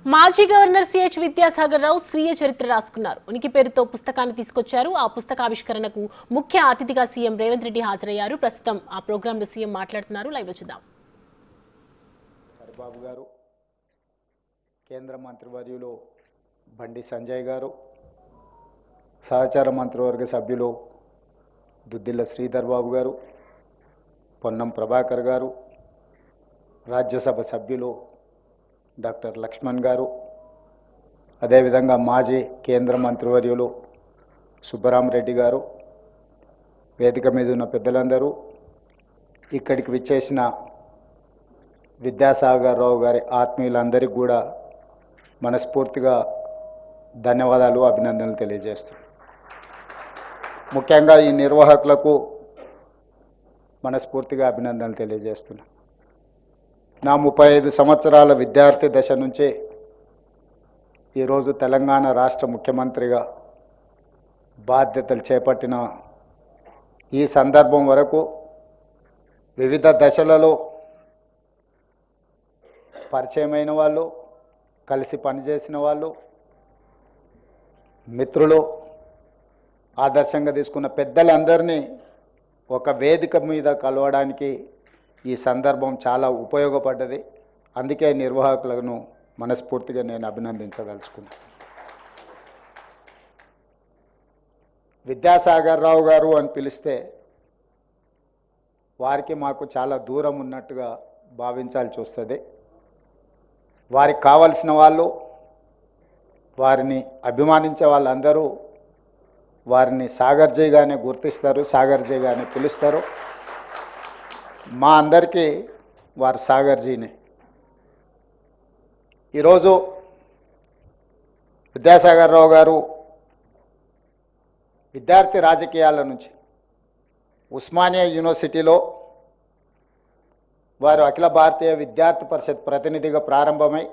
మాజీ governor CH Vidyasagar Rao స్వీయ చరిత్ర రాసుకున్నారు. ఉనికి పేరుతో పుస్తకాన్ని తీసుకొచ్చారు. ఆ పుస్తకావిష్కరణకు ముఖ్య అతిథిగా సీఎం రేవంత్ రెడ్డి హాజరయ్యారు. ప్రస్తుతం ఆ ప్రోగ్రాంలో సీఎం మాట్లాడుతున్నారు. లైవ్ లో చూద్దాం. హరిబాబు గారు, కేంద్ర మంత్రివర్యులు బండి సంజయ్ గారు, సహచార మంత్రివర్గ సభ్యులు దుద్దిల్ల శ్రీధర్ బాబు గారు, పొన్నం ప్రభాకర్ గారు, రాజ్యసభ సభ్యులు డాక్టర్ లక్ష్మణ్ గారు, అదేవిధంగా మాజీ కేంద్ర మంత్రివర్యులు సుబ్బరామరెడ్డి గారు, వేదిక మీద ఉన్న పెద్దలందరూ, ఇక్కడికి విచ్చేసిన విద్యాసాగర్ రావు గారి ఆత్మీయులందరికీ కూడా మనస్ఫూర్తిగా ధన్యవాదాలు, అభినందనలు తెలియజేస్తున్నాను. ముఖ్యంగా ఈ నిర్వాహకులకు మనస్ఫూర్తిగా అభినందనలు తెలియజేస్తున్నాను. నా 35 సంవత్సరాల విద్యార్థి దశ నుంచే ఈరోజు తెలంగాణ రాష్ట్ర ముఖ్యమంత్రిగా బాధ్యతలు చేపట్టిన ఈ సందర్భం వరకు వివిధ దశలలో పరిచయమైన వాళ్ళు, కలిసి పనిచేసిన వాళ్ళు, మిత్రులు, ఆదర్శంగా తీసుకున్న పెద్దలందరినీ ఒక వేదిక మీద కలవడానికి ఈ సందర్భం చాలా ఉపయోగపడ్డది. అందుకే నిర్వాహకులను మనస్ఫూర్తిగా నేను అభినందించదలుచుకున్నాను. విద్యాసాగర్ రావు గారు అని పిలిస్తే వారికి మాకు చాలా దూరం ఉన్నట్టుగా భావించాల్సి వస్తుంది. వారికి కావలసిన వాళ్ళు, వారిని అభిమానించే వాళ్ళందరూ వారిని సాగర్జీగానే గుర్తిస్తారు, సాగర్జీగానే పిలుస్తారు. మా అందరికీ వారు సాగర్జీనే. ఈరోజు విద్యాసాగర్ రావు గారు విద్యార్థి రాజకీయాల నుంచి ఉస్మానియా యూనివర్సిటీలో వారు అఖిల భారతీయ విద్యార్థి పరిషత్ ప్రతినిధిగా ప్రారంభమై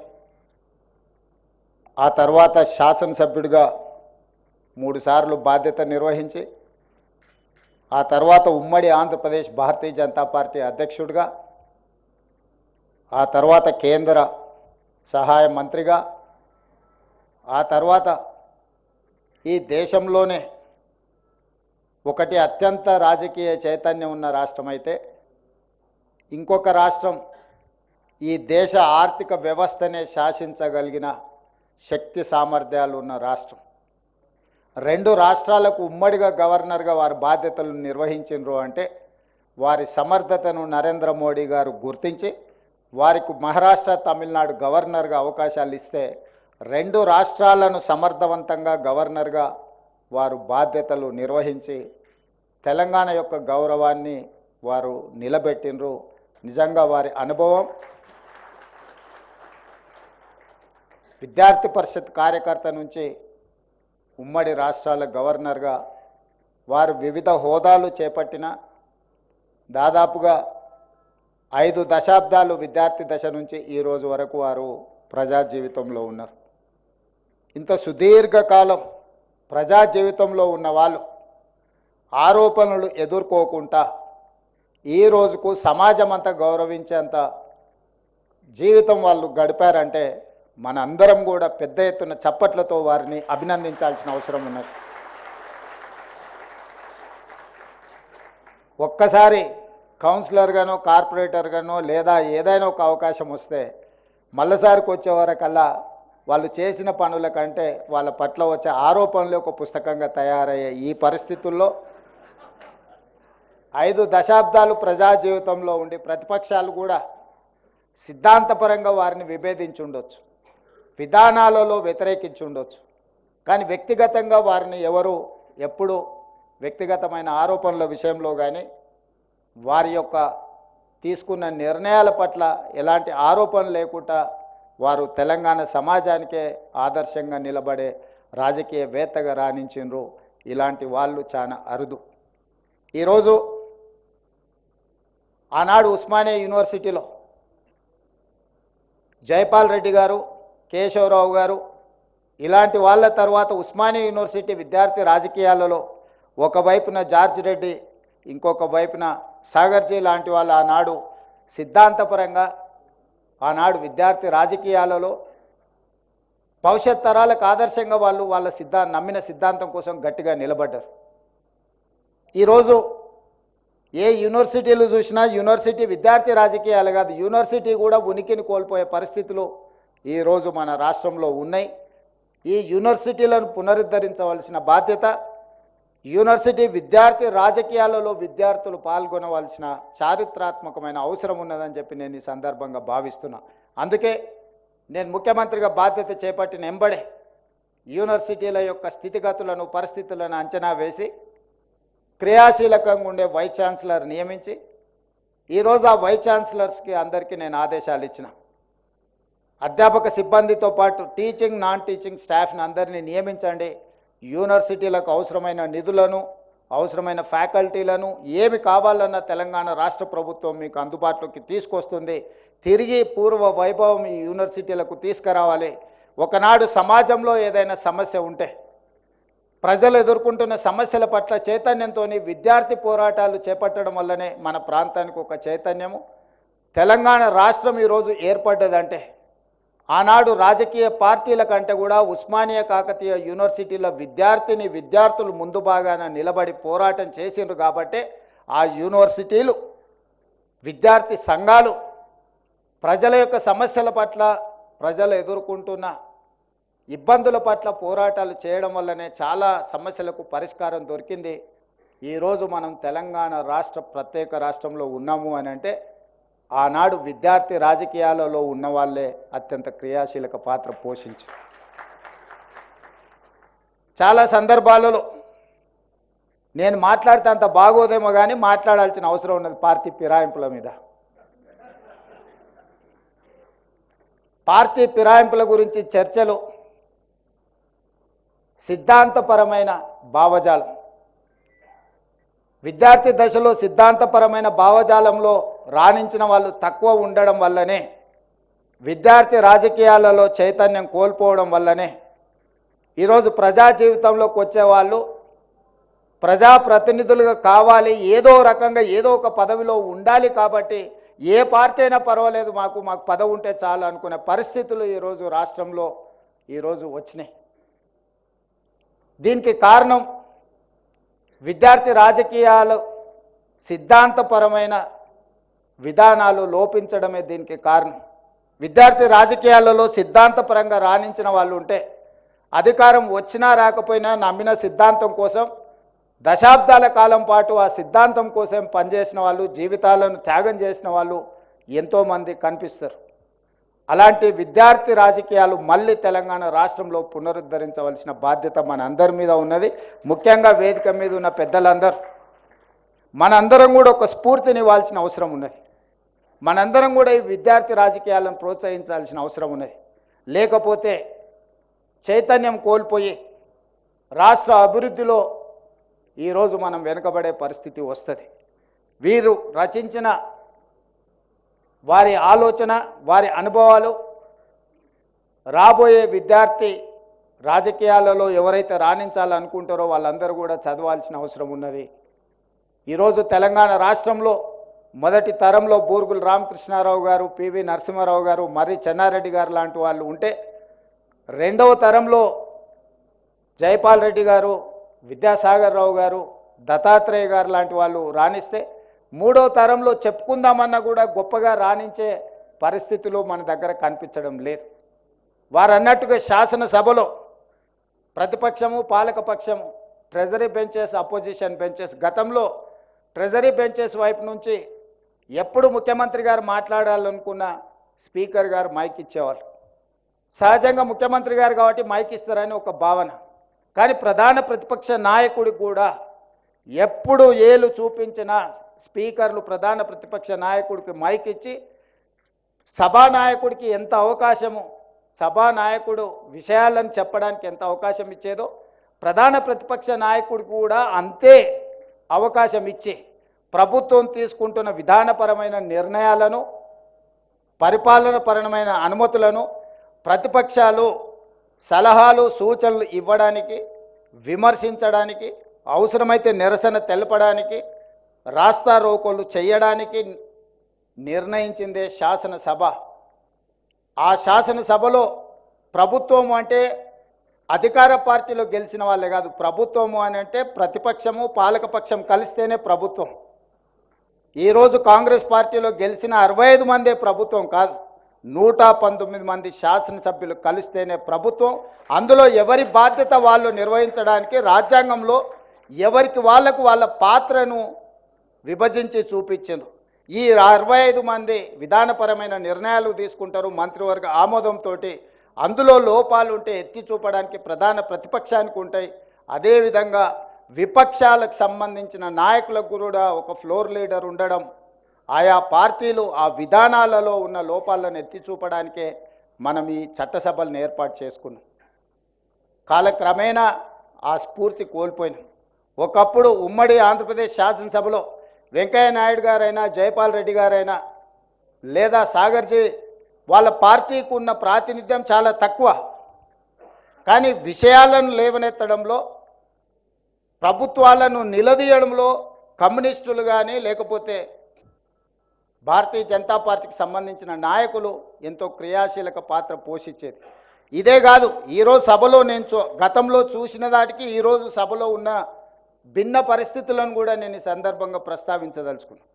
ఆ తర్వాత శాసనసభ్యుడిగా 3 సార్లు బాధ్యత నిర్వహించి ఆ తర్వాత ఉమ్మడి ఆంధ్రప్రదేశ్ భారతీయ జనతా పార్టీ అధ్యక్షుడిగా, ఆ తర్వాత కేంద్ర సహాయ మంత్రిగా, ఆ తర్వాత ఈ దేశంలోనే ఒకటి అత్యంత రాజకీయ చైతన్యం ఉన్న రాష్ట్రం అయితే ఇంకొక రాష్ట్రం ఈ దేశ ఆర్థిక వ్యవస్థనే శాసించగలిగిన శక్తి సామర్థ్యాలు ఉన్న రాష్ట్రం. 2 రాష్ట్రాలకు ఉమ్మడిగా గవర్నర్గా వారి బాధ్యతలు నిర్వహించారు అంటే వారి సమర్థతను నరేంద్ర మోడీ గారు గుర్తించి వారికి మహారాష్ట్ర, తమిళనాడు గవర్నర్గా అవకాశాలు ఇస్తే 2 రాష్ట్రాలను సమర్థవంతంగా గవర్నర్గా వారు బాధ్యతలు నిర్వహించి తెలంగాణ యొక్క గౌరవాన్ని వారు నిలబెట్టినరు. నిజంగా వారి అనుభవం, విద్యార్థి పరిషత్ కార్యకర్త నుంచి ఉమ్మడి రాష్ట్రాల గవర్నర్గా వారు వివిధ హోదాలు చేపట్టిన దాదాపుగా 5 దశాబ్దాలు విద్యార్థి దశ నుంచి ఈ రోజు వరకు వారు ప్రజా జీవితంలో ఉన్నారు. ఇంత సుదీర్ఘకాలం ప్రజా జీవితంలో ఉన్న వాళ్ళు ఆరోపణలు ఎదుర్కోకుండా ఈ రోజుకు సమాజం అంతా గౌరవించేంత జీవితం వాళ్ళు గడిపారంటే మన అందరం కూడా పెద్ద ఎత్తున చప్పట్లతో వారిని అభినందించాల్సిన అవసరం ఉన్నది. ఒక్కసారి కౌన్సిలర్గానో, కార్పొరేటర్గానో లేదా ఏదైనా ఒక అవకాశం వస్తే మళ్ళసారికి వచ్చే వరకల్లా వాళ్ళు చేసిన పనుల కంటే వాళ్ళ పట్ల వచ్చే ఆరోపణలు ఒక పుస్తకంగా తయారయ్యే ఈ పరిస్థితుల్లో 5 దశాబ్దాలు ప్రజా జీవితంలో ఉండి ప్రతిపక్షాలు కూడా సిద్ధాంతపరంగా వారిని విభేదించి ఉండొచ్చు, విధానాలలో వ్యతిరేకించి ఉండొచ్చు, కానీ వ్యక్తిగతంగా వారిని ఎవరు ఎప్పుడు వ్యక్తిగతమైన ఆరోపణల విషయంలో కానీ వారి యొక్క తీసుకున్న నిర్ణయాల పట్ల ఎలాంటి ఆరోపణ లేకుండా వారు తెలంగాణ సమాజానికే ఆదర్శంగా నిలబడే రాజకీయవేత్తగా రాణించిండ్రు. ఇలాంటి వాళ్ళు చాలా అరుదు. ఈరోజు ఆనాడు ఉస్మానియా యూనివర్సిటీలో జైపాల్ రెడ్డి గారు, కేశవరావు గారు ఇలాంటి వాళ్ళ తర్వాత ఉస్మానియా యూనివర్సిటీ విద్యార్థి రాజకీయాలలో ఒకవైపున జార్జ్ రెడ్డి, ఇంకొక వైపున సాగర్జీ లాంటి వాళ్ళు ఆనాడు సిద్ధాంతపరంగా ఆనాడు విద్యార్థి రాజకీయాలలో భవిష్యత్ తరాలకు ఆదర్శంగా వాళ్ళు వాళ్ళ నమ్మిన సిద్ధాంతం కోసం గట్టిగా నిలబడ్డారు. ఈరోజు ఏ యూనివర్సిటీలు చూసినా యూనివర్సిటీ విద్యార్థి రాజకీయాలు కాదు, యూనివర్సిటీ కూడా ఉనికిని కోల్పోయే పరిస్థితులు ఈరోజు మన రాష్ట్రంలో ఉన్నాయి. ఈ యూనివర్సిటీలను పునరుద్ధరించవలసిన బాధ్యత, యూనివర్సిటీ విద్యార్థి రాజకీయాలలో విద్యార్థులు పాల్గొనవలసిన చారిత్రాత్మకమైన అవసరం ఉన్నదని చెప్పి నేను ఈ సందర్భంగా భావిస్తున్నా. అందుకే నేను ముఖ్యమంత్రిగా బాధ్యత చేపట్టిన ఎంబడే యూనివర్సిటీల యొక్క స్థితిగతులను పరిస్థితులను అంచనా వేసి క్రియాశీలకంగా ఉండే వైస్ ఛాన్సలర్ నియమించి ఈరోజు ఆ వైస్ ఛాన్సలర్స్కి అందరికీ నేను ఆదేశాలు ఇచ్చిన. అధ్యాపక సిబ్బందితో పాటు టీచింగ్ నాన్ టీచింగ్ స్టాఫ్ని అందరినీ నియమించండి. యూనివర్సిటీలకు అవసరమైన నిధులను అవసరమైన ఫ్యాకల్టీలను ఏమి కావాలన్న తెలంగాణ రాష్ట్ర ప్రభుత్వం మీకు అందుబాటులోకి తీసుకొస్తుంది. తిరిగి పూర్వ వైభవం ఈ యూనివర్సిటీలకు తీసుకురావాలి. ఒకనాడు సమాజంలో ఏదైనా సమస్య ఉంటే ప్రజలు ఎదుర్కొంటున్న సమస్యల పట్ల చైతన్యంతో విద్యార్థి పోరాటాలు చేపట్టడం వల్లనే మన ప్రాంతానికి ఒక చైతన్యము. తెలంగాణ రాష్ట్రం ఈరోజు ఏర్పడ్డదంటే ఆనాడు రాజకీయ పార్టీల కంటే కూడా ఉస్మానియా కాకతీయ యూనివర్సిటీలో విద్యార్థులు ముందు భాగాన నిలబడి పోరాటం చేసిండ్రు కాబట్టి ఆ యూనివర్సిటీలు విద్యార్థి సంఘాలు ప్రజల యొక్క సమస్యల పట్ల ప్రజలు ఎదుర్కొంటున్న ఇబ్బందుల పట్ల పోరాటాలు చేయడం వల్లనే చాలా సమస్యలకు పరిష్కారం దొరికింది. ఈరోజు మనం తెలంగాణ రాష్ట్ర ప్రత్యేక రాష్ట్రంలో ఉన్నాము అని అంటే ఆనాడు విద్యార్థి రాజకీయాలలో ఉన్న వాళ్ళే అత్యంత క్రియాశీలక పాత్ర పోషించారు. చాలా సందర్భాలలో నేను మాట్లాడితే అంత బాగోదేమో కానీ మాట్లాడాల్సిన అవసరం ఉన్నది పార్టీ ఫిరాయింపుల మీద. పార్టీ ఫిరాయింపుల గురించి చర్చలు సిద్ధాంతపరమైన భావజాలం, విద్యార్థి దశలో సిద్ధాంతపరమైన భావజాలంలో రాణించిన వాళ్ళు తక్కువ ఉండడం వల్లనే, విద్యార్థి రాజకీయాలలో చైతన్యం కోల్పోవడం వల్లనే ఈరోజు ప్రజా జీవితంలోకి వచ్చేవాళ్ళు ప్రజాప్రతినిధులుగా కావాలి, ఏదో రకంగా ఏదో ఒక పదవిలో ఉండాలి. కాబట్టి ఏ పార్టీ అయినా పర్వాలేదు, మాకు పదవి ఉంటే చాలు అనుకునే పరిస్థితులు ఈరోజు రాష్ట్రంలో ఈరోజు వచ్చినాయి. దీనికి కారణం విద్యార్థి రాజకీయాలు సిద్ధాంతపరమైన విధానాలు లోపించడమే దీనికి కారణం. విద్యార్థి రాజకీయాలలో సిద్ధాంతపరంగా రాణించిన వాళ్ళు ఉంటే అధికారం వచ్చినా రాకపోయినా నమ్మిన సిద్ధాంతం కోసం దశాబ్దాల కాలం పాటు ఆ సిద్ధాంతం కోసం పనిచేసిన వాళ్ళు, జీవితాలను త్యాగం చేసిన వాళ్ళు ఎంతోమంది కనిపిస్తారు. అలాంటి విద్యార్థి రాజకీయాలు మళ్ళీ తెలంగాణ రాష్ట్రంలో పునరుద్ధరించవలసిన బాధ్యత మన అందరి మీద ఉన్నది. ముఖ్యంగా వేదిక మీద ఉన్న పెద్దలందరూ మనందరం కూడా ఒక స్ఫూర్తిని ఇవ్వాల్సిన అవసరం ఉన్నది. మనందరం కూడా ఈ విద్యార్థి రాజకీయాలను ప్రోత్సహించాల్సిన అవసరం ఉన్నది. లేకపోతే చైతన్యం కోల్పోయి రాష్ట్ర అభివృద్ధిలో ఈరోజు మనం వెనుకబడే పరిస్థితి వస్తుంది. వీరు రచించిన వారి ఆలోచన, వారి అనుభవాలు రాబోయే విద్యార్థి రాజకీయాలలో ఎవరైతే రాణించాలనుకుంటారో వాళ్ళందరూ కూడా చదవాల్సిన అవసరం ఉన్నది. ఈరోజు తెలంగాణ రాష్ట్రంలో మొదటి తరంలో బూరుగుల రామకృష్ణారావు గారు, పివి నరసింహారావు గారు, మర్రి చెన్నారెడ్డి గారు లాంటి వాళ్ళు ఉంటే, రెండవ తరంలో జైపాల్ రెడ్డి గారు, విద్యాసాగర్ రావు గారు, దత్తాత్రేయ గారు లాంటి వాళ్ళు రాణిస్తే, మూడో తరంలో చెప్పుకుందామన్నా కూడా గొప్పగా రాణించే పరిస్థితులు మన దగ్గర కనిపించడం లేదు. వారు అన్నట్టుగా శాసనసభలో ప్రతిపక్షము పాలకపక్షము, ట్రెజరీ బెంచెస్, అపోజిషన్ బెంచెస్, గతంలో ట్రెజరీ బెంచెస్ వైపు నుంచి ఎప్పుడు ముఖ్యమంత్రి గారు మాట్లాడాలనుకున్న స్పీకర్ గారు మైక్ ఇచ్చేవాళ్ళు. సహజంగా ముఖ్యమంత్రి గారు కాబట్టి మైక్ ఇస్తారని ఒక భావన. కానీ ప్రధాన ప్రతిపక్ష నాయకుడికి కూడా ఎప్పుడు ఏలు చూపించిన స్పీకర్లు ప్రధాన ప్రతిపక్ష నాయకుడికి మైక్ ఇచ్చి సభానాయకుడికి ఎంత అవకాశము, సభానాయకుడు విషయాలను చెప్పడానికి ఎంత అవకాశం ఇచ్చేదో ప్రధాన ప్రతిపక్ష నాయకుడికి కూడా అంతే అవకాశం ఇచ్చి ప్రభుత్వం తీసుకుంటున్న విధానపరమైన నిర్ణయాలను, పరిపాలనపరమైన అనుమతులను ప్రతిపక్షాలు సలహాలు సూచనలు ఇవ్వడానికి, విమర్శించడానికి, అవసరమైతే నిరసన తెలపడానికి, రాస్తా రోకోలు చేయడానికి నిర్ణయించిందే శాసనసభ. ఆ శాసనసభలో ప్రభుత్వము అంటే అధికార పార్టీలో గెలిచిన వాళ్ళే కాదు, ప్రభుత్వము అని అంటే ప్రతిపక్షము పాలకపక్షం కలిస్తేనే ప్రభుత్వం. ఈరోజు కాంగ్రెస్ పార్టీలో గెలిచిన 65 మందే ప్రభుత్వం కాదు, 119 మంది శాసనసభ్యులు కలిస్తేనే ప్రభుత్వం. అందులో ఎవరి బాధ్యత వాళ్ళు నిర్వహించడానికి రాజ్యాంగంలో ఎవరికి వాళ్ళ పాత్రను విభజించి చూపించారు. ఈ 65 మంది విధానపరమైన నిర్ణయాలు తీసుకుంటారు మంత్రివర్గ ఆమోదంతో. అందులో లోపాలు ఉంటే ఎత్తి చూపడానికి ప్రధాన ప్రతిపక్షానికి ఉంటాయి. అదేవిధంగా విపక్షాలకు సంబంధించిన నాయకులకు కూడా ఒక ఫ్లోర్ లీడర్ ఉండడం, ఆయా పార్టీలు ఆ విధానాలలో ఉన్న లోపాలను ఎత్తి చూపడానికే మనం ఈ చట్టసభలను ఏర్పాటు చేసుకున్నాం. కాలక్రమేణా ఆ స్ఫూర్తి కోల్పోయినాం. ఒకప్పుడు ఉమ్మడి ఆంధ్రప్రదేశ్ శాసనసభలో వెంకయ్య నాయుడు గారైనా జైపాల్ రెడ్డి గారైనా లేదా సాగర్జీ వాళ్ళ పార్టీకి ఉన్న ప్రాతినిధ్యం చాలా తక్కువ. కానీ విషయాలను లేవనెత్తడంలో, ప్రభుత్వాలను నిలదీయడంలో కమ్యూనిస్టులు కానీ లేకపోతే భారతీయ జనతా పార్టీకి సంబంధించిన నాయకులు ఎంతో క్రియాశీలక పాత్ర పోషించేది. ఇదే కాదు, ఈరోజు సభలో నేను గతంలో చూసిన దాటికి ఈరోజు సభలో ఉన్న భిన్న పరిస్థితులను కూడా నేను ఈ సందర్భంగా ప్రస్తావించదలుచుకున్నాను.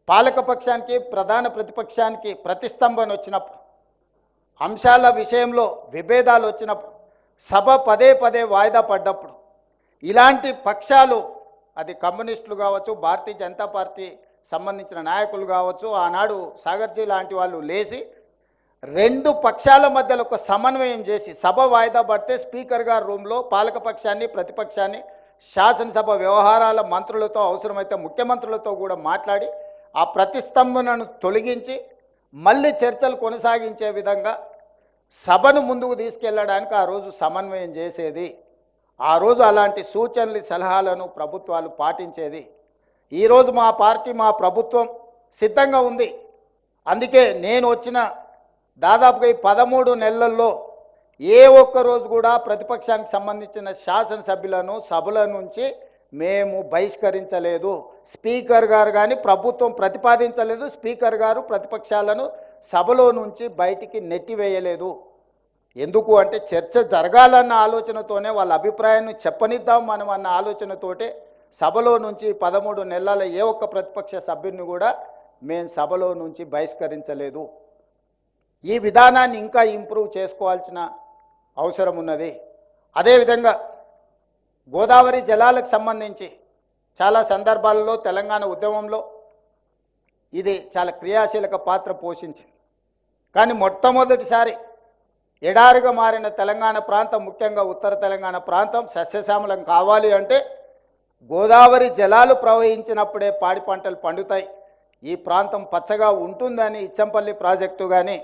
పాలకపక్షానికి ప్రధాన ప్రతిపక్షానికి ప్రతిస్తంభన వచ్చినప్పుడు, అంశాల విషయంలో విభేదాలు వచ్చినప్పుడు, సభ పదే పదే వాయిదా పడ్డప్పుడు ఇలాంటి పక్షాలు, అది కమ్యూనిస్టులు కావచ్చు, భారతీయ జనతా పార్టీ సంబంధించిన నాయకులు కావచ్చు, ఆనాడు సాగర్జీ లాంటి వాళ్ళు లేచి 2 పక్షాల మధ్యలో ఒక సమన్వయం చేసి సభ వాయిదా పడితే స్పీకర్ గారి రూమ్లో పాలకపక్షాన్ని ప్రతిపక్షాన్ని శాసనసభ వ్యవహారాల మంత్రులతో అవసరమైతే ముఖ్యమంత్రులతో కూడా మాట్లాడి ఆ ప్రతిస్తంభనను తొలగించి మళ్ళీ చర్చలు కొనసాగించే విధంగా సభను ముందుకు తీసుకెళ్లడానికి ఆ రోజు సమన్వయం చేసేది. ఆ రోజు అలాంటి సూచనలు సలహాలను ప్రభుత్వాలు పాటించేది. ఈరోజు మా పార్టీ మా ప్రభుత్వం సిద్ధంగా ఉంది. అందుకే నేను వచ్చిన దాదాపుగా ఈ 13 నెలల్లో ఏ ఒక్క రోజు కూడా ప్రతిపక్షానికి సంబంధించిన శాసనసభ్యులను సభల నుంచి మేము బహిష్కరించలేదు. స్పీకర్ గారు కానీ ప్రభుత్వం ప్రతిపాదించలేదు. స్పీకర్ గారు ప్రతిపక్షాలను సభలో నుంచి బయటికి నెట్టివేయలేదు. ఎందుకు అంటే చర్చ జరగాలన్న ఆలోచనతోనే, వాళ్ళ అభిప్రాయాన్ని చెప్పనిద్దాం మనం అన్న ఆలోచనతోటే సభలో నుంచి 13 నెలల ఏ ఒక్క ప్రతిపక్ష సభ్యుని కూడా మేము సభలో నుంచి బహిష్కరించలేదు. ఈ విధానాన్ని ఇంకా ఇంప్రూవ్ చేసుకోవాల్సిన అవసరం ఉన్నది. అదేవిధంగా గోదావరి జలాలకు సంబంధించి చాలా సందర్భాలలో తెలంగాణ ఉద్యమంలో ఇది చాలా క్రియాశీలక పాత్ర పోషించింది. కానీ మొట్టమొదటిసారి ఎడారిగా మారిన తెలంగాణ ప్రాంతం, ముఖ్యంగా ఉత్తర తెలంగాణ ప్రాంతం సస్యశ్యామలం కావాలి అంటే గోదావరి జలాలు ప్రవహించినప్పుడే పాడి పంటలు పండుతాయి, ఈ ప్రాంతం పచ్చగా ఉంటుందని ఇచ్చంపల్లి ప్రాజెక్టు కానీ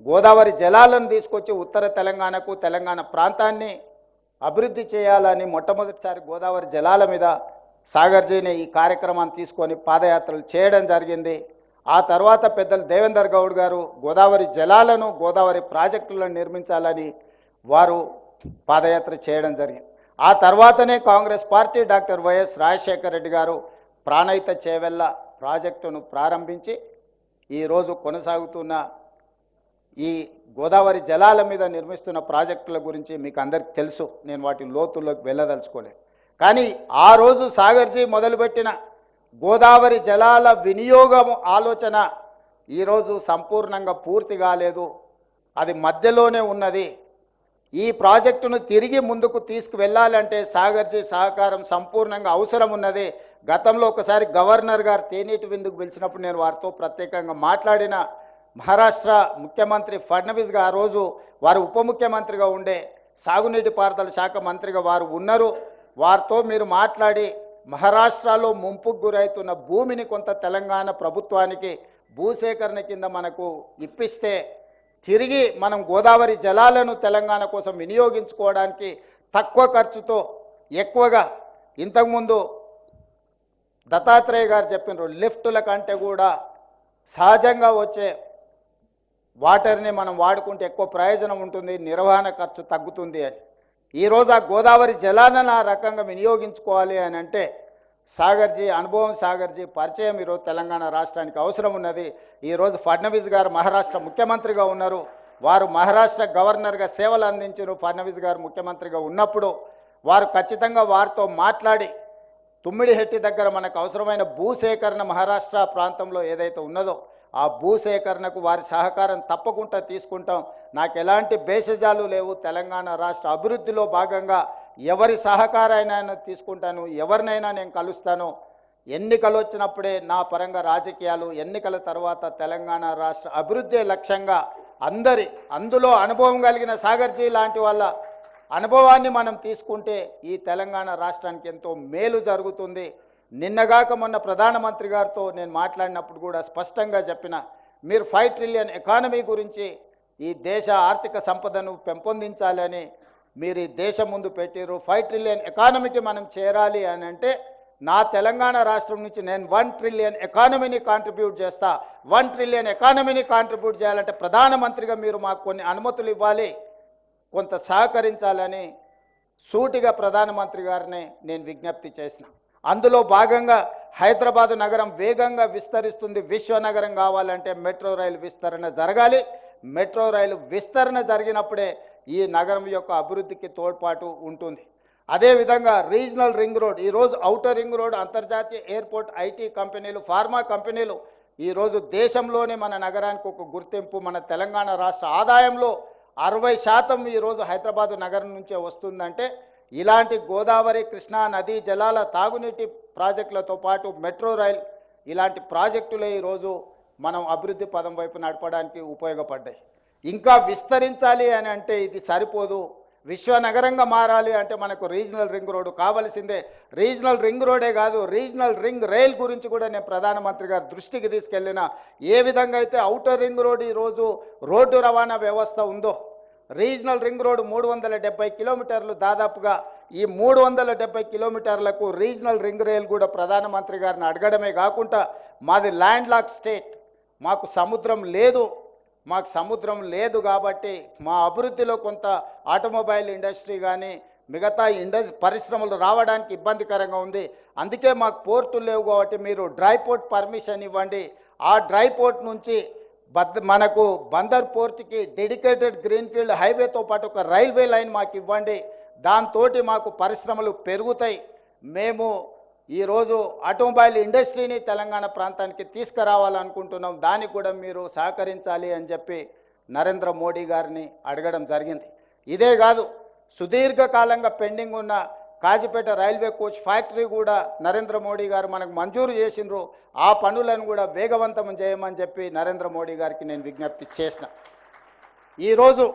గోదావరి జలాలను తీసుకొచ్చి ఉత్తర తెలంగాణకు, తెలంగాణ ప్రాంతాన్ని అభివృద్ధి చేయాలని మొట్టమొదటిసారి గోదావరి జలాల మీద సాగర్జీని ఈ కార్యక్రమాన్ని తీసుకొని పాదయాత్రలు చేయడం జరిగింది. ఆ తర్వాత పెద్దలు దేవేందర్ గౌడ్ గారు గోదావరి జలాలను, గోదావరి ప్రాజెక్టులను నిర్మించాలని వారు పాదయాత్ర చేయడం జరిగింది. ఆ తర్వాతనే Congress party doctor YS Rajasekhara Reddy గారు ప్రాణహిత చేవెళ్ళ ప్రాజెక్టును ప్రారంభించి ఈరోజు కొనసాగుతున్న ఈ గోదావరి జలాల మీద నిర్మిస్తున్న ప్రాజెక్టుల గురించి మీకు అందరికీ తెలుసు, నేను వాటి లోతుల్లోకి వెళ్ళదలుచుకోలేదు. కానీ ఆ రోజు సాగర్జీ మొదలుపెట్టిన గోదావరి జలాల వినియోగం ఆలోచన ఈరోజు సంపూర్ణంగా పూర్తి కాలేదు, అది మధ్యలోనే ఉన్నది. ఈ ప్రాజెక్టును తిరిగి ముందుకు తీసుకువెళ్ళాలంటే సాగర్జీ సహకారం సంపూర్ణంగా అవసరం ఉన్నది. గతంలో ఒకసారి గవర్నర్ గారు తేనీటి విందుకు పిలిచినప్పుడు నేను వారితో ప్రత్యేకంగా మాట్లాడిన మహారాష్ట్ర ముఖ్యమంత్రి ఫడ్నవీస్ గారు, ఆ రోజు వారు ఉప ముఖ్యమంత్రిగా ఉండే, సాగునీటి పారుదల శాఖ మంత్రిగా వారు ఉన్నారు, వారితో మీరు మాట్లాడి మహారాష్ట్రలో ముంపుకు గురవుతున్న భూమిని కొంత తెలంగాణ ప్రభుత్వానికి భూసేకరణ కింద మనకు ఇప్పిస్తే తిరిగి మనం గోదావరి జలాలను తెలంగాణ కోసం వినియోగించుకోవడానికి తక్కువ ఖర్చుతో ఎక్కువగా, ఇంతకుముందు దత్తాత్రేయ గారు చెప్పినారు, లిఫ్టుల కంటే కూడా సహజంగా వచ్చే వాటర్ని మనం వాడుకుంటే ఎక్కువ ప్రయోజనం ఉంటుంది, నిర్వహణ ఖర్చు తగ్గుతుంది అని. ఈరోజు ఆ గోదావరి జలాలను ఆ రకంగా వినియోగించుకోవాలి అని అంటే సాగర్జీ అనుభవం, సాగర్జీ పరిచయం ఈరోజు తెలంగాణ రాష్ట్రానికి అవసరం ఉన్నది. ఈరోజు ఫడ్నవీస్ గారు మహారాష్ట్ర ముఖ్యమంత్రిగా ఉన్నారు, వారు మహారాష్ట్ర గవర్నర్గా సేవలు అందించారు. ఫడ్నవీస్ గారు ముఖ్యమంత్రిగా ఉన్నప్పుడు వారు ఖచ్చితంగా వారితో మాట్లాడి తుమ్మిడిహెట్టి దగ్గర మనకు అవసరమైన భూసేకరణ మహారాష్ట్ర ప్రాంతంలో ఏదైతే ఉన్నదో ఆ భూసేకరణకు వారి సహకారం తప్పకుండా తీసుకుంటాం. నాకు ఎలాంటి భేషజాలు లేవు. తెలంగాణ రాష్ట్ర అభివృద్ధిలో భాగంగా ఎవరి సహకారాన్ని తీసుకుంటాను, ఎవరినైనా నేను కలుస్తాను. ఎన్నికలు వచ్చినప్పుడే నా పరంగా రాజకీయాలు, ఎన్నికల తర్వాత తెలంగాణ రాష్ట్ర అభివృద్ధి లక్ష్యంగా అందులో అనుభవం కలిగిన సాగర్జీ లాంటి వాళ్ళ అనుభవాన్ని మనం తీసుకుంటే ఈ తెలంగాణ రాష్ట్రానికి ఎంతో మేలు జరుగుతుంది. నిన్నగాక మొన్న ప్రధానమంత్రి గారితో నేను మాట్లాడినప్పుడు కూడా స్పష్టంగా చెప్పిన, మీరు 5 ట్రిలియన్ ఎకానమీ గురించి ఈ దేశ ఆర్థిక సంపదను పెంపొందించాలని మీరు ఈ దేశం ముందు పెట్టారు. 5 ట్రిలియన్ ఎకానమీకి మనం చేరాలి అని అంటే నా తెలంగాణ రాష్ట్రం నుంచి నేను 1 ట్రిలియన్ ఎకానమీని కాంట్రిబ్యూట్ చేస్తా. 1 ట్రిలియన్ ఎకానమీని కాంట్రిబ్యూట్ చేయాలంటే ప్రధానమంత్రిగా మీరు మాకు కొన్ని అనుమతులు ఇవ్వాలి, కొంత సహకరించాలని సూటిగా ప్రధానమంత్రి గారిని నేను విజ్ఞప్తి చేసిన. అందులో భాగంగా హైదరాబాదు నగరం వేగంగా విస్తరిస్తుంది. విశ్వనగరం కావాలంటే మెట్రో రైలు విస్తరణ జరగాలి. మెట్రో రైలు విస్తరణ జరిగినప్పుడే ఈ నగరం యొక్క అభివృద్ధికి తోడ్పాటు ఉంటుంది. అదేవిధంగా రీజనల్ రింగ్ రోడ్, ఈరోజు ఔటర్ రింగ్ రోడ్, అంతర్జాతీయ ఎయిర్పోర్ట్, ఐటీ కంపెనీలు, ఫార్మా కంపెనీలు ఈరోజు దేశంలోనే మన నగరానికి ఒక గుర్తింపు. మన తెలంగాణ రాష్ట్ర ఆదాయంలో 60% ఈరోజు హైదరాబాదు నగరం నుంచే వస్తుందంటే ఇలాంటి గోదావరి, కృష్ణా నదీ జలాల తాగునీటి ప్రాజెక్టులతో పాటు మెట్రో రైల్ ఇలాంటి ప్రాజెక్టులే ఈరోజు మనం అభివృద్ధి పదం వైపు నడపడానికి ఉపయోగపడ్డాయి. ఇంకా విస్తరించాలి అని అంటే ఇది సరిపోదు. విశ్వనగరంగా మారాలి అంటే మనకు రీజనల్ రింగ్ రోడ్డు కావాల్సిందే. రీజనల్ రింగ్ రోడే కాదు, రీజనల్ రింగ్ రైల్ గురించి కూడా నేను ప్రధానమంత్రి గారి దృష్టికి తీసుకెళ్ళిన. ఏ విధంగా అయితే ఔటర్ రింగ్ రోడ్ ఈరోజు రోడ్డు రవాణా వ్యవస్థ ఉందో, రీజనల్ రింగ్ రోడ్ 370 కిలోమీటర్లు, దాదాపుగా ఈ 370 కిలోమీటర్లకు రీజనల్ రింగ్ రైల్ కూడా ప్రధానమంత్రి గారిని అడగడమే కాకుండా, మాది ల్యాండ్ లాక్ స్టేట్, మాకు సముద్రం లేదు కాబట్టి మా అభివృద్ధిలో కొంత ఆటోమొబైల్ ఇండస్ట్రీ కానీ మిగతా పరిశ్రమలు రావడానికి ఇబ్బందికరంగా ఉంది. అందుకే మాకు పోర్టులు లేవు కాబట్టి మీరు డ్రై పోర్ట్ పర్మిషన్ ఇవ్వండి. ఆ డ్రై పోర్ట్ నుంచి మనకు బందర్ పోర్ట్కి డెడికేటెడ్ గ్రీన్ఫీల్డ్ హైవేతో పాటు ఒక రైల్వే లైన్ మాకు ఇవ్వండి. దాంతో మాకు పరిశ్రమలు పెరుగుతాయి. మేము ఈరోజు ఆటోమొబైల్ ఇండస్ట్రీని తెలంగాణ ప్రాంతానికి తీసుకురావాలనుకుంటున్నాం. దానికి కూడా మీరు సహకరించాలి అని చెప్పి నరేంద్ర మోడీ గారిని అడగడం జరిగింది. ఇదే కాదు, సుదీర్ఘకాలంగా పెండింగ్ ఉన్న కాజీపేట రైల్వే కోచ్ ఫ్యాక్టరీ కూడా నరేంద్ర మోడీ గారు మనకు మంజూరు చేసిండ్రు. ఆ పనులను కూడా వేగవంతం చేయమని చెప్పి నరేంద్ర మోడీ గారికి నేను విజ్ఞప్తి చేసిన. ఈరోజు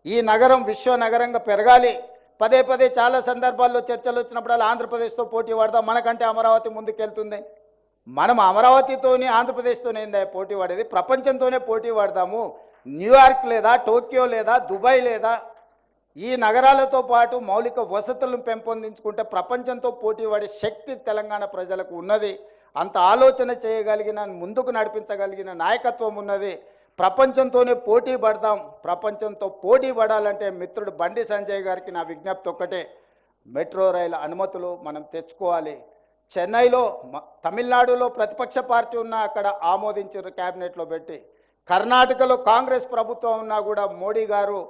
ఈ నగరం విశ్వనగరంగా పెరగాలి. పదే చాలా సందర్భాల్లో చర్చలు వచ్చినప్పుడు ఆంధ్రప్రదేశ్తో పోటీ పడదాం, మనకంటే అమరావతి ముందుకెళ్తుంది. మనం అమరావతితోనే ఆంధ్రప్రదేశ్తోనే పోటీ పడేది, ప్రపంచంతోనే పోటీ పడదాము. న్యూయార్క్ లేదా, టోక్యో లేదా, దుబాయ్ లేదా, ఈ నగరాలతో పాటు మౌలిక వసతులను పెంపొందించుకుంటే ప్రపంచంతో పోటీ పడే శక్తి తెలంగాణ ప్రజలకు ఉన్నది. అంత ఆలోచన చేయగలిగిన, ముందుకు నడిపించగలిగిన నాయకత్వం ఉన్నది. ప్రపంచంతోనే పోటీ పడదాం. ప్రపంచంతో పోటీ పడాలంటే మిత్రుడు బండి సంజయ్ గారికి నా విజ్ఞప్తి ఒక్కటే, మెట్రో రైలు అనుమతులు మనం తెచ్చుకోవాలి. చెన్నైలో, తమిళనాడులో ప్రతిపక్ష పార్టీ ఉన్నా అక్కడ ఆమోదించారు క్యాబినెట్లో పెట్టి. కర్ణాటకలో కాంగ్రెస్ ప్రభుత్వం ఉన్నా కూడా మోడీ గారు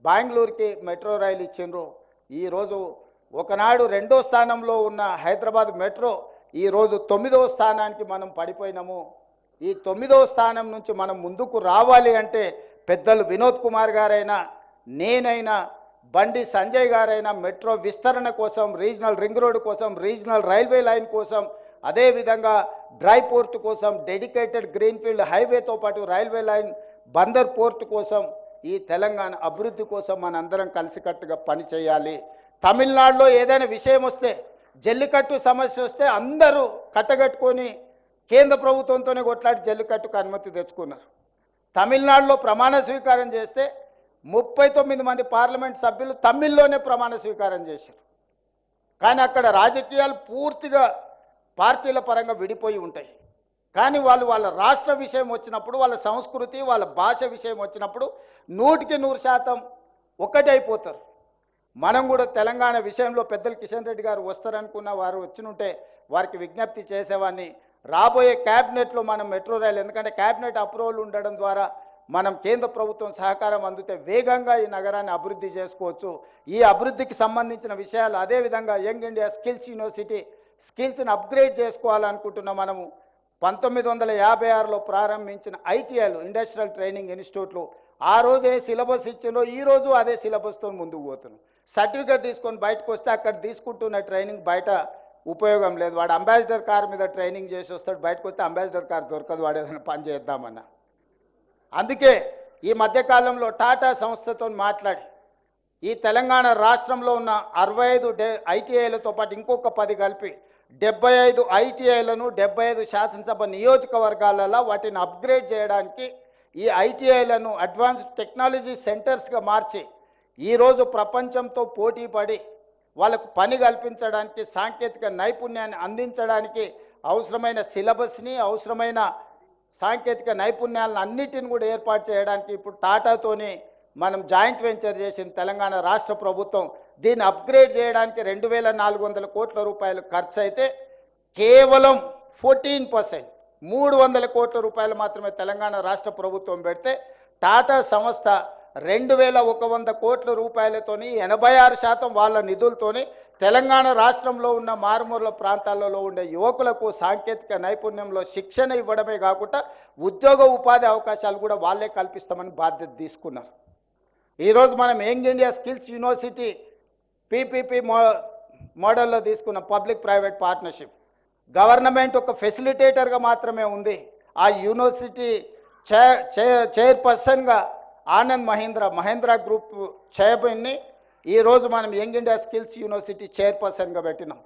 బెంగళూరుకి మెట్రో రైలు ఇచ్చిండ్రు. ఈరోజు ఒకనాడు 2వ స్థానంలో ఉన్న హైదరాబాద్ మెట్రో ఈరోజు 9వ స్థానానికి మనం పడిపోయినాము. ఈ 9వ స్థానం నుంచి మనం ముందుకు రావాలి అంటే పెద్దలు వినోద్ కుమార్ గారైనా, నేనైనా, బండి సంజయ్ గారైనా మెట్రో విస్తరణ కోసం, రీజనల్ రింగ్ రోడ్ కోసం, రీజనల్ రైల్వే లైన్ కోసం, అదేవిధంగా డ్రై పోర్ట్ కోసం, డెడికేటెడ్ గ్రీన్ఫీల్డ్ హైవేతో పాటు రైల్వే లైన్, బందర్ పోర్ట్ కోసం, ఈ తెలంగాణ అభివృద్ధి కోసం మనందరం కలిసికట్టుగా పనిచేయాలి. తమిళనాడులో ఏదైనా విషయం వస్తే, జల్లికట్టు సమస్య వస్తే అందరూ కట్టగట్టుకొని కేంద్ర ప్రభుత్వంతోనే కొట్లాడి జల్లికట్టుకు అనుమతి తెచ్చుకున్నారు. తమిళనాడులో ప్రమాణ స్వీకారం చేస్తే 39 మంది పార్లమెంట్ సభ్యులు తమిళ్లోనే ప్రమాణ స్వీకారం చేశారు. కానీ అక్కడ రాజకీయాలు పూర్తిగా పార్టీల పరంగా విడిపోయి ఉంటాయి. కానీ వాళ్ళ రాష్ట్ర విషయం వచ్చినప్పుడు, వాళ్ళ సంస్కృతి, వాళ్ళ భాష విషయం వచ్చినప్పుడు 100% ఒక్కటైపోతారు. మనం కూడా తెలంగాణ విషయంలో పెద్దలు కిషన్ రెడ్డి గారు వస్తారనుకున్న వారు వచ్చినుంటే వారికి విజ్ఞప్తి చేసేవాడిని. రాబోయే క్యాబినెట్లో మనం మెట్రో రైలు, ఎందుకంటే క్యాబినెట్ అప్రూవల్ ఉండడం ద్వారా మనం కేంద్ర ప్రభుత్వం సహకారం అందితే వేగంగా ఈ నగరాన్ని అభివృద్ధి చేసుకోవచ్చు. ఈ అభివృద్ధికి సంబంధించిన విషయాలు అదేవిధంగా యంగ్ ఇండియా స్కిల్స్ యూనివర్సిటీ స్కిల్స్ని అప్గ్రేడ్ చేసుకోవాలనుకుంటున్నాం. మనము 1956లో ప్రారంభించిన ఐటీఐలు ఇండస్ట్రియల్ ట్రైనింగ్ ఇన్స్టిట్యూట్లు ఆ రోజు ఏ సిలబస్ ఇచ్చిందో ఈరోజు అదే సిలబస్తో ముందుకు పోతున్నాం. సర్టిఫికేట్ తీసుకొని బయటకు వస్తే అక్కడ తీసుకుంటున్న ట్రైనింగ్ బయట ఉపయోగం లేదు. వాడు అంబాసిడర్ కార్ మీద ట్రైనింగ్ చేసి వస్తాడు, బయటకు వస్తే అంబాసిడర్ కార్ దొరకదు, వాడు ఏదైనా పని చేద్దామన్నా. అందుకే ఈ మధ్యకాలంలో టాటా సంస్థతో మాట్లాడి ఈ తెలంగాణ రాష్ట్రంలో ఉన్న 65 ఐటీఐలతో పాటు ఇంకొక 10 కలిపి 75 ఐటీఐలను 75 శాసనసభ నియోజకవర్గాలలో వాటిని అప్గ్రేడ్ చేయడానికి ఈ ఐటీఐలను అడ్వాన్స్డ్ టెక్నాలజీ సెంటర్స్గా మార్చి ఈరోజు ప్రపంచంతో పోటీ పడి వాళ్ళకు పని కల్పించడానికి సాంకేతిక నైపుణ్యాన్ని అందించడానికి అవసరమైన సిలబస్ని అవసరమైన సాంకేతిక నైపుణ్యాలను అన్నిటిని కూడా ఏర్పాటు చేయడానికి ఇప్పుడు టాటాతోని మనం జాయింట్ వెంచర్ చేసిన తెలంగాణ రాష్ట్ర ప్రభుత్వం దీన్ని అప్గ్రేడ్ చేయడానికి 2400 కోట్ల రూపాయలు ఖర్చు అయితే కేవలం 14% 300 కోట్ల రూపాయలు మాత్రమే తెలంగాణ రాష్ట్ర ప్రభుత్వం పెడితే టాటా సంస్థ 2100 కోట్ల రూపాయలతోని 86% వాళ్ళ నిధులతోని తెలంగాణ రాష్ట్రంలో ఉన్న మారుమూల ప్రాంతాలలో ఉండే యువకులకు సాంకేతిక నైపుణ్యంలో శిక్షణ ఇవ్వడమే కాకుండా ఉద్యోగ ఉపాధి అవకాశాలు కూడా వాళ్ళే కల్పిస్తామని బాధ్యత తీసుకున్నారు. ఈరోజు మనం young India skills university PPP మోడల్లో తీసుకున్న పబ్లిక్ ప్రైవేట్ పార్ట్నర్షిప్ గవర్నమెంట్ ఒక ఫెసిలిటేటర్గా మాత్రమే ఉంది. ఆ యూనివర్సిటీ చైర్పర్సన్గా ఆనంద్ మహేంద్ర గ్రూప్ చైర్మన్ని ఈరోజు మనం యంగ్ ఇండియా స్కిల్స్ యూనివర్సిటీ చైర్పర్సన్గా పెట్టినాం.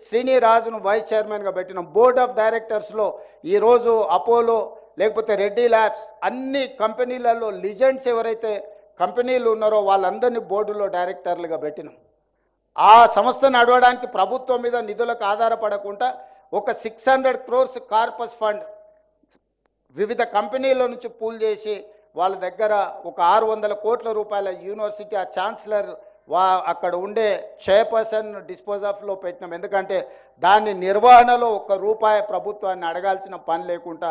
శ్రీనిరాజును వైస్ చైర్మన్గా పెట్టినాం. బోర్డ్ ఆఫ్ డైరెక్టర్స్లో ఈరోజు అపోలో లేకపోతే రెడ్డి ల్యాబ్స్ అన్ని కంపెనీలలో లిజెండ్స్ ఎవరైతే కంపెనీలు ఉన్నారో వాళ్ళందరినీ బోర్డులో డైరెక్టర్లుగా పెట్టినాం. ఆ సంస్థ నడవడానికి ప్రభుత్వం మీద నిధులకు ఆధారపడకుండా ఒక 600 crores కార్పస్ ఫండ్ వివిధ కంపెనీల నుంచి పూల్ చేసి వాళ్ళ దగ్గర ఒక 600 కోట్ల రూపాయల యూనివర్సిటీ ఆ ఛాన్సలర్ అక్కడ ఉండే చైర్పర్సన్ డిస్పోజాఫ్లో పెట్టినాం. ఎందుకంటే దాని నిర్వహణలో ₹1 ప్రభుత్వాన్ని అడగాల్సిన పని లేకుండా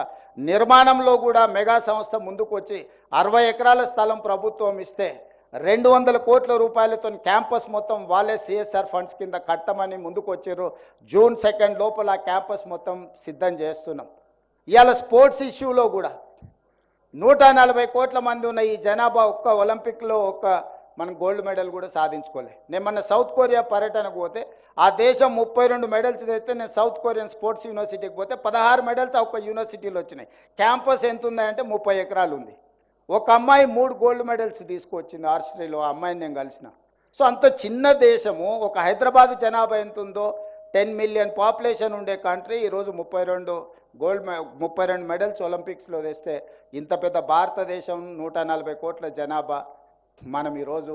నిర్మాణంలో కూడా మెగా సంస్థ ముందుకు వచ్చి 60 ఎకరాల స్థలం ప్రభుత్వం ఇస్తే 200 కోట్ల రూపాయలతో క్యాంపస్ మొత్తం వాళ్ళే సిఎస్ఆర్ ఫండ్స్ కింద కట్టమని ముందుకు వచ్చారు. June 2 లోపల ఆ క్యాంపస్ మొత్తం సిద్ధం చేస్తున్నాం. ఇవాళ స్పోర్ట్స్ ఇష్యూలో కూడా 140 కోట్ల మంది ఉన్న ఈ జనాభా ఒక్క ఒలింపిక్లో మనం గోల్డ్ మెడల్ కూడా సాధించుకోలే. నేను మొన్న సౌత్ కొరియా పర్యటనకు పోతే ఆ దేశం 32 మెడల్స్ తెస్తే నేను సౌత్ కొరియన్ స్పోర్ట్స్ యూనివర్సిటీకి పోతే 16 మెడల్స్ ఒక్క యూనివర్సిటీలో వచ్చినాయి. క్యాంపస్ ఎంత ఉందంటే 30 ఎకరాలు ఉంది. ఒక అమ్మాయి 3 గోల్డ్ మెడల్స్ తీసుకొచ్చింది ఆర్చరీలో. ఆ అమ్మాయిని నేను కలిసిన. సో అంత చిన్న దేశము, ఒక హైదరాబాద్ జనాభా ఎంత ఉందో 10 మిలియన్ పాపులేషన్ ఉండే కంట్రీ ఈరోజు 32 మెడల్స్ ఒలింపిక్స్లో తెస్తే ఇంత పెద్ద భారతదేశం 140 కోట్ల జనాభా మనం ఈరోజు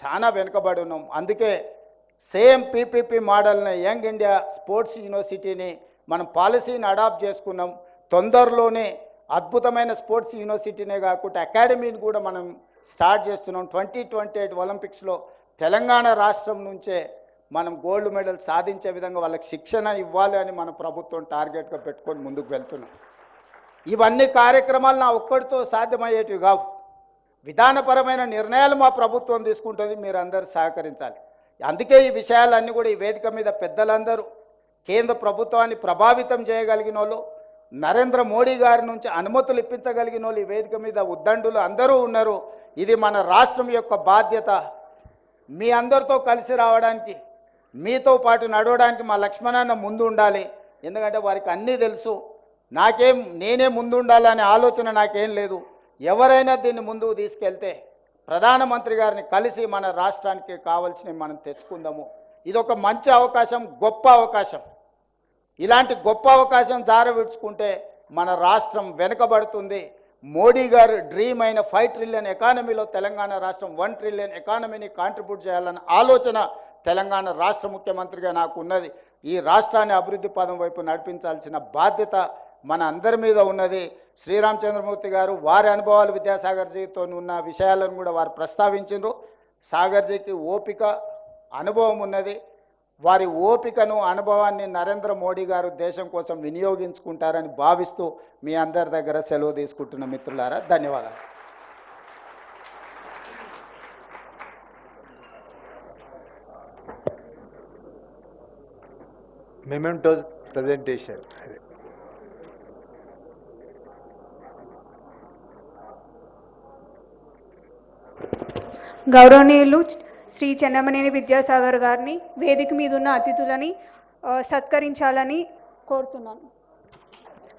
చాలా వెనుకబడి ఉన్నాం. అందుకే సేమ్ పీపీపీ మోడల్ని యంగ్ ఇండియా స్పోర్ట్స్ యూనివర్సిటీని మనం పాలసీని అడాప్ట్ చేసుకున్నాం. తొందరలోనే అద్భుతమైన స్పోర్ట్స్ యూనివర్సిటీనే కాకుండా అకాడమీని కూడా మనం స్టార్ట్ చేస్తున్నాం. 2028 ఒలింపిక్స్లో తెలంగాణ రాష్ట్రం నుంచే మనం గోల్డ్ మెడల్ సాధించే విధంగా వాళ్ళకి శిక్షణ ఇవ్వాలి అని మన ప్రభుత్వం టార్గెట్గా పెట్టుకొని ముందుకు వెళ్తున్నాం. ఇవన్నీ కార్యక్రమాలు నా ఒక్కడితో సాధ్యమయ్యేటివి కావు. విధానపరమైన నిర్ణయాలు మా ప్రభుత్వం తీసుకుంటుంది, మీరందరూ సహకరించాలి. అందుకే ఈ విషయాలన్నీ కూడా ఈ వేదిక మీద పెద్దలందరూ కేంద్ర ప్రభుత్వాన్ని ప్రభావితం చేయగలిగిన వాళ్ళు, నరేంద్ర మోడీ గారి నుంచి అనుమతులు ఇప్పించగలిగిన వాళ్ళు ఈ వేదిక మీద ఉద్దండులు అందరూ ఉన్నారు. ఇది మన రాష్ట్రం యొక్క బాధ్యత. మీ అందరితో కలిసి రావడానికి, మీతో పాటు నడవడానికి మా లక్ష్మణన్న ముందు ఉండాలి. ఎందుకంటే వారికి అన్నీ తెలుసు. నేనే ముందు ఉండాలనే ఆలోచన నాకేం లేదు. ఎవరైనా దీన్ని ముందుకు తీసుకెళ్తే ప్రధానమంత్రి గారిని కలిసి మన రాష్ట్రానికి కావాల్సినవి మనం తెచ్చుకుందాము. ఇది ఒక మంచి అవకాశం, గొప్ప అవకాశం. ఇలాంటి గొప్ప అవకాశం జారవిడ్చుకుంటే మన రాష్ట్రం వెనుకబడుతుంది. మోడీ గారు డ్రీమ్ అయిన 5 ట్రిలియన్ ఎకానమీలో తెలంగాణ రాష్ట్రం 1 ట్రిలియన్ ఎకానమీని కాంట్రిబ్యూట్ చేయాలన్న ఆలోచన తెలంగాణ రాష్ట్ర ముఖ్యమంత్రిగా నాకు ఉన్నది. ఈ రాష్ట్రాన్ని అభివృద్ధి పదం వైపు నడిపించాల్సిన బాధ్యత మన అందరి మీద ఉన్నది. శ్రీరామచంద్రమూర్తి గారు వారి అనుభవాలు విద్యాసాగర్జీతో ఉన్న విషయాలను కూడా వారు ప్రస్తావించారు. సాగర్జీకి ఓపిక, అనుభవం ఉన్నది. వారి ఓపికను అనుభవాన్ని నరేంద్ర మోడీ గారు దేశం కోసం వినియోగించుకుంటారని భావిస్తూ మీ అందరి దగ్గర సెలవు తీసుకుంటున్న మిత్రులారా, ధన్యవాదాలు. Memento presentation. గౌరవనీయులు శ్రీ చెన్నమనేని విద్యాసాగర్ గారిని వేదిక మీద ఉన్న అతిథులని సత్కరించాలని కోరుతున్నాను.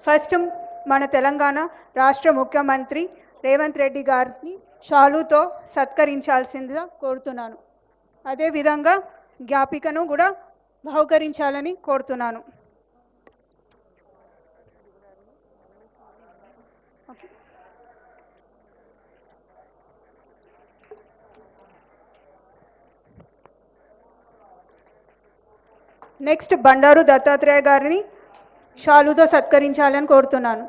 ఫస్ట్ మన తెలంగాణ రాష్ట్ర ముఖ్యమంత్రి రేవంత్ రెడ్డి గారిని షాలుతో సత్కరించాల్సిందిగా కోరుతున్నాను. అదేవిధంగా జ్ఞాపికను కూడా బహుకరించాలని కోరుతున్నాను. నెక్స్ట్ బండారు దత్తాత్రేయ గారిని షాలుతో సత్కరించాలని కోరుతున్నాను.